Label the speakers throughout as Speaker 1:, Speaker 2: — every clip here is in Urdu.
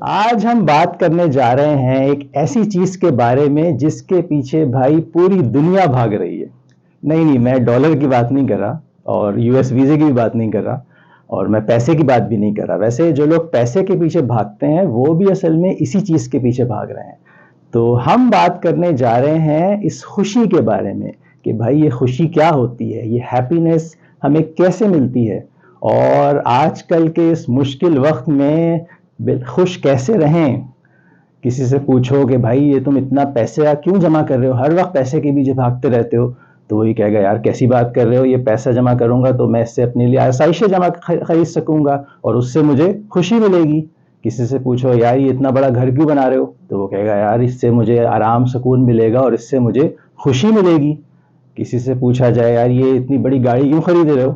Speaker 1: آج ہم بات کرنے جا رہے ہیں ایک ایسی چیز کے بارے میں جس کے پیچھے بھائی پوری دنیا بھاگ رہی ہے۔ نہیں میں ڈالر کی بات نہیں کر رہا، اور یو ایس ویزے کی بھی بات نہیں کر رہا، اور میں پیسے کی بات بھی نہیں کر رہا۔ ویسے جو لوگ پیسے کے پیچھے بھاگتے ہیں وہ بھی اصل میں اسی چیز کے پیچھے بھاگ رہے ہیں۔ تو ہم بات کرنے جا رہے ہیں اس خوشی کے بارے میں کہ بھائی یہ خوشی کیا ہوتی ہے، یہ ہیپینس ہمیں کیسے ملتی ہے، اور آج کل کے اس مشکل وقت میں خوش کیسے رہیں۔ کسی سے پوچھو کہ بھائی یہ تم اتنا پیسہ کیوں جمع کر رہے ہو، ہر وقت پیسے کے پیچھے بھاگتے رہتے ہو، تو وہی کہے گا یار کیسی بات کر رہے ہو، یہ پیسہ جمع کروں گا تو میں اس سے اپنے لیے آسائشیں خرید سکوں گا اور اس سے مجھے خوشی ملے گی۔ کسی سے پوچھو یار یہ اتنا بڑا گھر کیوں بنا رہے ہو، تو وہ کہے گا یار اس سے مجھے آرام سکون ملے گا اور اس سے مجھے خوشی ملے گی۔ کسی سے پوچھا جائے یار یہ اتنی بڑی گاڑی کیوں خرید رہے ہو،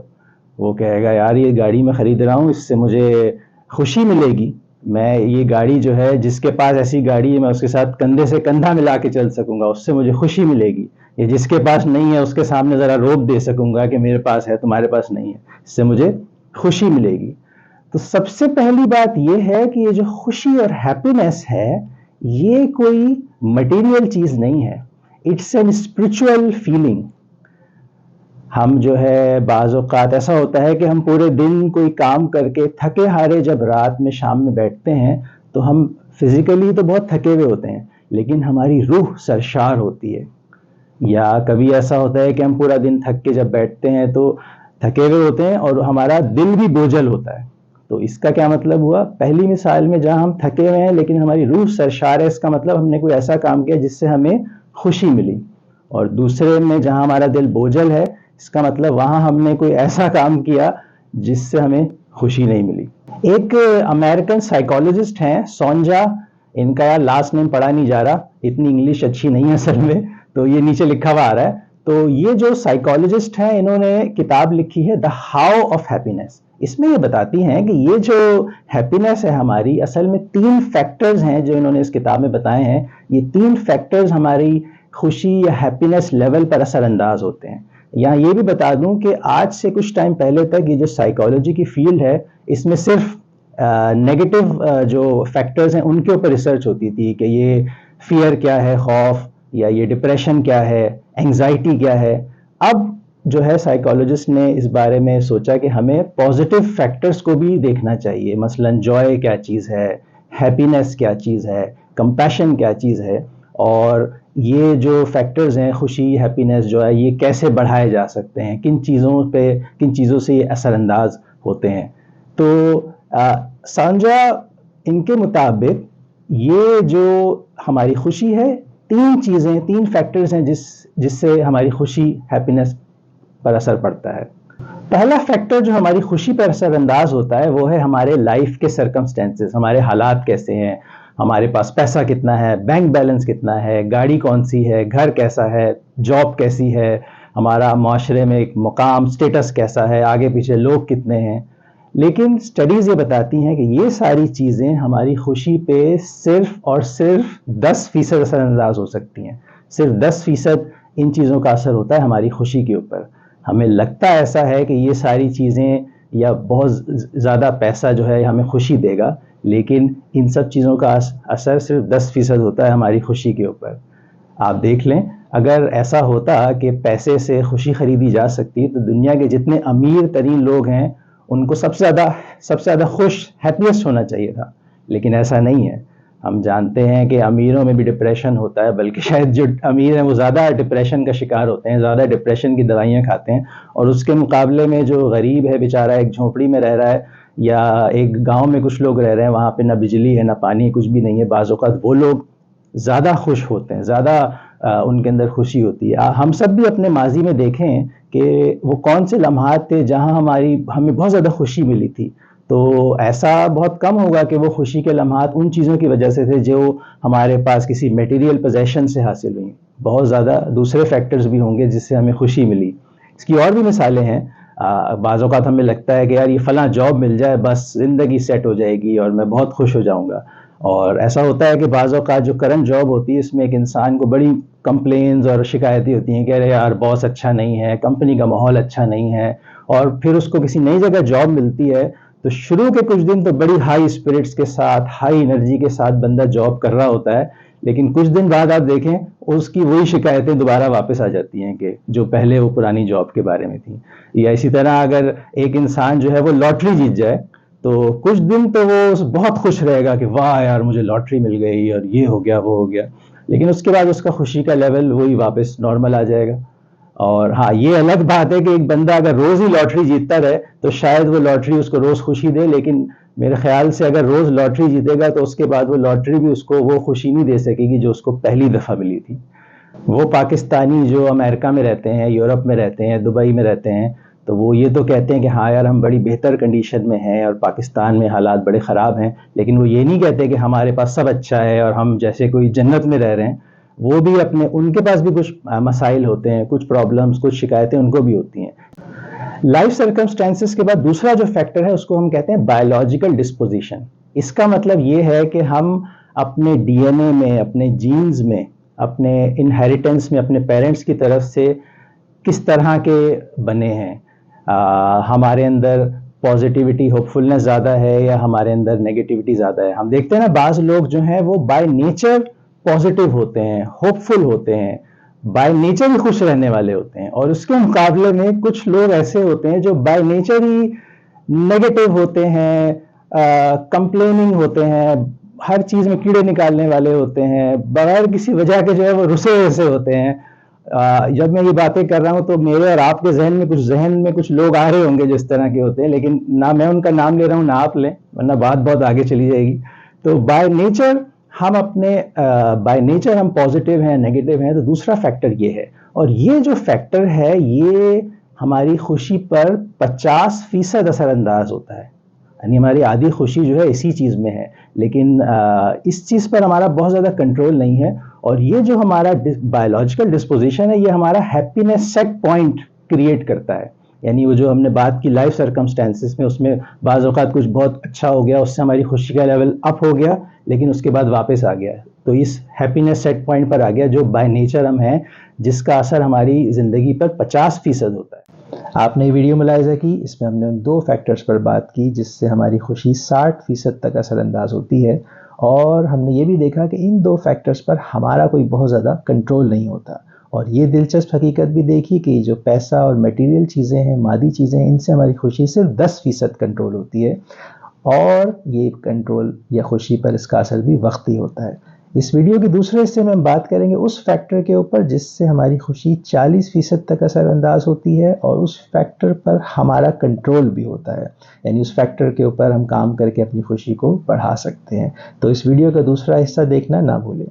Speaker 1: وہ کہے گا یار یہ گاڑی میں خرید رہا ہوں اس سے مجھے خوشی ملے گی، میں یہ گاڑی جو ہے جس کے پاس ایسی گاڑی ہے میں اس کے ساتھ کندھے سے کندھا ملا کے چل سکوں گا، اس سے مجھے خوشی ملے گی۔ یہ جس کے پاس نہیں ہے اس کے سامنے ذرا روک دے سکوں گا کہ میرے پاس ہے تمہارے پاس نہیں ہے، اس سے مجھے خوشی ملے گی۔ تو سب سے پہلی بات یہ ہے کہ یہ جو خوشی اور ہیپینس ہے یہ کوئی مٹیریل چیز نہیں ہے، اٹس این اسپرچول فیلنگ۔ ہم جو ہے بعض اوقات ایسا ہوتا ہے کہ ہم پورے دن کوئی کام کر کے تھکے ہارے جب رات میں شام میں بیٹھتے ہیں تو ہم فزیکلی تو بہت تھکے ہوئے ہوتے ہیں لیکن ہماری روح سرشار ہوتی ہے۔ یا کبھی ایسا ہوتا ہے کہ ہم پورا دن تھک کے جب بیٹھتے ہیں تو تھکے ہوئے ہوتے ہیں اور ہمارا دل بھی بوجھل ہوتا ہے۔ تو اس کا کیا مطلب ہوا؟ پہلی مثال میں جہاں ہم تھکے ہوئے ہیں لیکن ہماری روح سرشار ہے، اس کا مطلب ہم نے کوئی ایسا کام کیا جس سے ہمیں خوشی ملی۔ اور دوسرے میں جہاں ہمارا دل بوجھل ہے، اس کا مطلب وہاں ہم نے کوئی ایسا کام کیا جس سے ہمیں خوشی نہیں ملی۔ ایک امریکن سائیکالوجسٹ ہیں سونجا، ان کا لاسٹ نیم پڑھا نہیں جا رہا، اتنی انگلش اچھی نہیں ہے اصل میں، تو یہ نیچے لکھا ہوا آ رہا ہے۔ تو یہ جو سائیکالوجسٹ ہیں انہوں نے کتاب لکھی ہے دا ہاؤ آف ہیپینس۔ اس میں یہ بتاتی ہیں کہ یہ جو ہیپینس ہے ہماری، اصل میں 3 فیکٹرز ہیں جو انہوں نے اس کتاب میں بتائے ہیں۔ یہ 3 فیکٹرز ہماری خوشی یا ہیپینس لیول پر اثر انداز ہوتے ہیں۔ یہاں یہ بھی بتا دوں کہ آج سے کچھ ٹائم پہلے تک یہ جو سائیکالوجی کی فیلڈ ہے اس میں صرف نیگیٹو جو فیکٹرز ہیں ان کے اوپر ریسرچ ہوتی تھی کہ یہ فیئر کیا ہے، خوف، یا یہ ڈپریشن کیا ہے، اینگزائٹی کیا ہے۔ اب جو ہے سائیکالوجسٹ نے اس بارے میں سوچا کہ ہمیں پازیٹیو فیکٹرز کو بھی دیکھنا چاہیے، مثلا جوائے کیا چیز ہے، ہیپینس کیا چیز ہے، کمپیشن کیا چیز ہے، اور یہ جو فیکٹرز ہیں خوشی، ہیپینس جو ہے یہ کیسے بڑھائے جا سکتے ہیں، کن چیزوں سے یہ اثر انداز ہوتے ہیں۔ تو سانجا ان کے مطابق یہ جو ہماری خوشی ہے 3 فیکٹرز ہیں جس سے ہماری خوشی، ہیپینس پر اثر پڑتا ہے۔ پہلا فیکٹر جو ہماری خوشی پر اثر انداز ہوتا ہے وہ ہے ہمارے لائف کے سرکمسٹینسز، ہمارے حالات کیسے ہیں، ہمارے پاس پیسہ کتنا ہے، بینک بیلنس کتنا ہے، گاڑی کون سی ہے، گھر کیسا ہے، جاب کیسی ہے، ہمارا معاشرے میں ایک مقام، سٹیٹس کیسا ہے، آگے پیچھے لوگ کتنے ہیں۔ لیکن سٹڈیز یہ بتاتی ہیں کہ یہ ساری چیزیں ہماری خوشی پہ صرف اور صرف 10% اثر انداز ہو سکتی ہیں۔ صرف 10% ان چیزوں کا اثر ہوتا ہے ہماری خوشی کے اوپر۔ ہمیں لگتا ایسا ہے کہ یہ ساری چیزیں یا بہت زیادہ پیسہ جو ہے ہمیں خوشی دے گا، لیکن ان سب چیزوں کا اثر صرف 10% ہوتا ہے ہماری خوشی کے اوپر۔ آپ دیکھ لیں اگر ایسا ہوتا کہ پیسے سے خوشی خریدی جا سکتی تو دنیا کے جتنے امیر ترین لوگ ہیں ان کو سب سے زیادہ خوش، ہیپیسٹ ہونا چاہیے تھا، لیکن ایسا نہیں ہے۔ ہم جانتے ہیں کہ امیروں میں بھی ڈپریشن ہوتا ہے، بلکہ شاید جو امیر ہیں وہ زیادہ ڈپریشن کا شکار ہوتے ہیں، زیادہ ڈپریشن کی دوائیاں کھاتے ہیں، اور اس کے مقابلے میں جو غریب ہے بیچارہ، ایک جھونپڑی میں رہ رہا ہے یا ایک گاؤں میں کچھ لوگ رہ رہے ہیں وہاں پہ نہ بجلی ہے نہ پانی، کچھ بھی نہیں ہے، بعض اوقات وہ لوگ زیادہ خوش ہوتے ہیں، زیادہ ان کے اندر خوشی ہوتی ہے۔ ہم سب بھی اپنے ماضی میں دیکھیں کہ وہ کون سے لمحات تھے جہاں ہمیں بہت زیادہ خوشی ملی تھی، تو ایسا بہت کم ہوگا کہ وہ خوشی کے لمحات ان چیزوں کی وجہ سے تھے جو ہمارے پاس کسی میٹیریل پوزیشن سے حاصل ہوئیں، بہت زیادہ دوسرے فیکٹرز بھی ہوں گے جس سے ہمیں خوشی ملی۔ اس کی اور بھی مثالیں ہیں۔ بعض اوقات ہمیں لگتا ہے کہ یار یہ فلاں جاب مل جائے بس زندگی سیٹ ہو جائے گی اور میں بہت خوش ہو جاؤں گا، اور ایسا ہوتا ہے کہ بعض اوقات جو کرنٹ جاب ہوتی ہے اس میں ایک انسان کو بڑی کمپلینز اور شکایتیں ہوتی ہیں کہ ارے یار باس اچھا نہیں ہے، کمپنی کا ماحول اچھا نہیں ہے، اور پھر اس کو کسی نئی جگہ جاب ملتی ہے تو شروع کے کچھ دن تو بڑی ہائی اسپرٹس کے ساتھ، ہائی انرجی کے ساتھ بندہ جاب کر رہا ہوتا ہے، لیکن کچھ دن بعد آپ دیکھیں اس کی وہی شکایتیں دوبارہ واپس آ جاتی ہیں کہ جو پہلے وہ پرانی جاب کے بارے میں تھیں. یا اسی طرح اگر ایک انسان جو ہے وہ لاٹری جیت جائے تو کچھ دن تو وہ بہت خوش رہے گا کہ واہ یار مجھے لاٹری مل گئی اور یہ ہو گیا وہ ہو گیا، لیکن اس کے بعد اس کا خوشی کا لیول وہی واپس نارمل آ جائے گا. اور ہاں یہ الگ بات ہے کہ ایک بندہ اگر روز ہی لاٹری جیتتا رہے تو شاید وہ لاٹری اس کو روز خوشی دے، لیکن میرے خیال سے اگر روز لاٹری جیتے گا تو اس کے بعد وہ لاٹری بھی اس کو وہ خوشی نہیں دے سکے گی جو اس کو پہلی دفعہ ملی تھی. وہ پاکستانی جو امریکہ میں رہتے ہیں، یورپ میں رہتے ہیں، دبئی میں رہتے ہیں، تو وہ یہ تو کہتے ہیں کہ ہاں یار ہم بڑی بہتر کنڈیشن میں ہیں اور پاکستان میں حالات بڑے خراب ہیں، لیکن وہ یہ نہیں کہتے کہ ہمارے پاس سب اچھا ہے اور ہم جیسے کوئی جنت میں رہ رہے ہیں. وہ بھی ان کے پاس بھی کچھ مسائل ہوتے ہیں، کچھ پرابلمز، کچھ شکایتیں ان کو بھی ہوتی ہیں. لائف سرکمسٹانسز کے بعد دوسرا جو فیکٹر ہے اس کو ہم کہتے ہیں بایولوجیکل ڈسپوزیشن. اس کا مطلب یہ ہے کہ ہم اپنے ڈی این اے میں، اپنے جینز میں، اپنے انہیریٹنس میں اپنے پیرنٹس کی طرف سے کس طرح کے بنے ہیں. ہمارے اندر پازیٹیوٹی، ہوپ فلنس زیادہ ہے یا ہمارے اندر نیگیٹیوٹی زیادہ ہے. ہم دیکھتے ہیں نا بعض لوگ جو ہیں وہ بائی نیچر پازیٹیو ہوتے ہیں، ہوپ فل ہوتے ہیں، بائی نیچر ہی خوش رہنے والے ہوتے ہیں، اور اس کے مقابلے میں کچھ لوگ ایسے ہوتے ہیں جو بائی نیچر ہی نیگیٹو ہوتے ہیں، کمپلیننگ ہوتے ہیں، ہر چیز میں کیڑے نکالنے والے ہوتے ہیں، بغیر کسی وجہ کے جو ہے وہ رسے وسے ہوتے ہیں. جب میں یہ باتیں کر رہا ہوں تو میرے اور آپ کے ذہن میں کچھ لوگ آ رہے ہوں گے جس طرح کے ہوتے ہیں، لیکن نہ میں ان کا نام لے رہا ہوں نہ آپ لیں ورنہ بات بہت آگے چلی جائے گی. تو بائی نیچر ہم پازیٹیو ہیں، نیگیٹو ہیں. تو دوسرا فیکٹر یہ ہے، اور یہ جو فیکٹر ہے یہ ہماری خوشی پر 50% اثر انداز ہوتا ہے. یعنی ہماری آدھی خوشی جو ہے اسی چیز میں ہے، لیکن اس چیز پر ہمارا بہت زیادہ کنٹرول نہیں ہے. اور یہ جو ہمارا بایولوجیکل ڈسپوزیشن ہے یہ ہمارا ہیپینس سیٹ پوائنٹ کریٹ کرتا ہے. یعنی وہ جو ہم نے بات کی لائف سرکمسٹانسز میں، اس میں بعض اوقات کچھ بہت اچھا ہو گیا، اس سے ہماری خوشی کا لیول اپ ہو گیا، لیکن اس کے بعد واپس آ گیا. تو اس ہیپینس سیٹ پوائنٹ پر آ گیا جو بائی نیچر ہم ہیں، جس کا اثر ہماری زندگی پر 50% ہوتا ہے. آپ نے ویڈیو ملاحظہ کی، اس میں ہم نے ان 2 فیکٹرز پر بات کی جس سے ہماری خوشی 60% تک اثر انداز ہوتی ہے، اور ہم نے یہ بھی دیکھا کہ ان 2 فیکٹرز پر ہمارا کوئی بہت زیادہ کنٹرول نہیں ہوتا. اور یہ دلچسپ حقیقت بھی دیکھی کہ جو پیسہ اور میٹیریل چیزیں ہیں، مادی چیزیں ہیں، ان سے ہماری خوشی صرف 10% کنٹرول ہوتی ہے، اور یہ کنٹرول یا خوشی پر اس کا اثر بھی وقتی ہوتا ہے. اس ویڈیو کے دوسرے حصے میں ہم بات کریں گے اس فیکٹر کے اوپر جس سے ہماری خوشی 40% تک اثر انداز ہوتی ہے، اور اس فیکٹر پر ہمارا کنٹرول بھی ہوتا ہے. یعنی اس فیکٹر کے اوپر ہم کام کر کے اپنی خوشی کو بڑھا سکتے ہیں. تو اس ویڈیو کا دوسرا حصہ دیکھنا نہ بھولیں.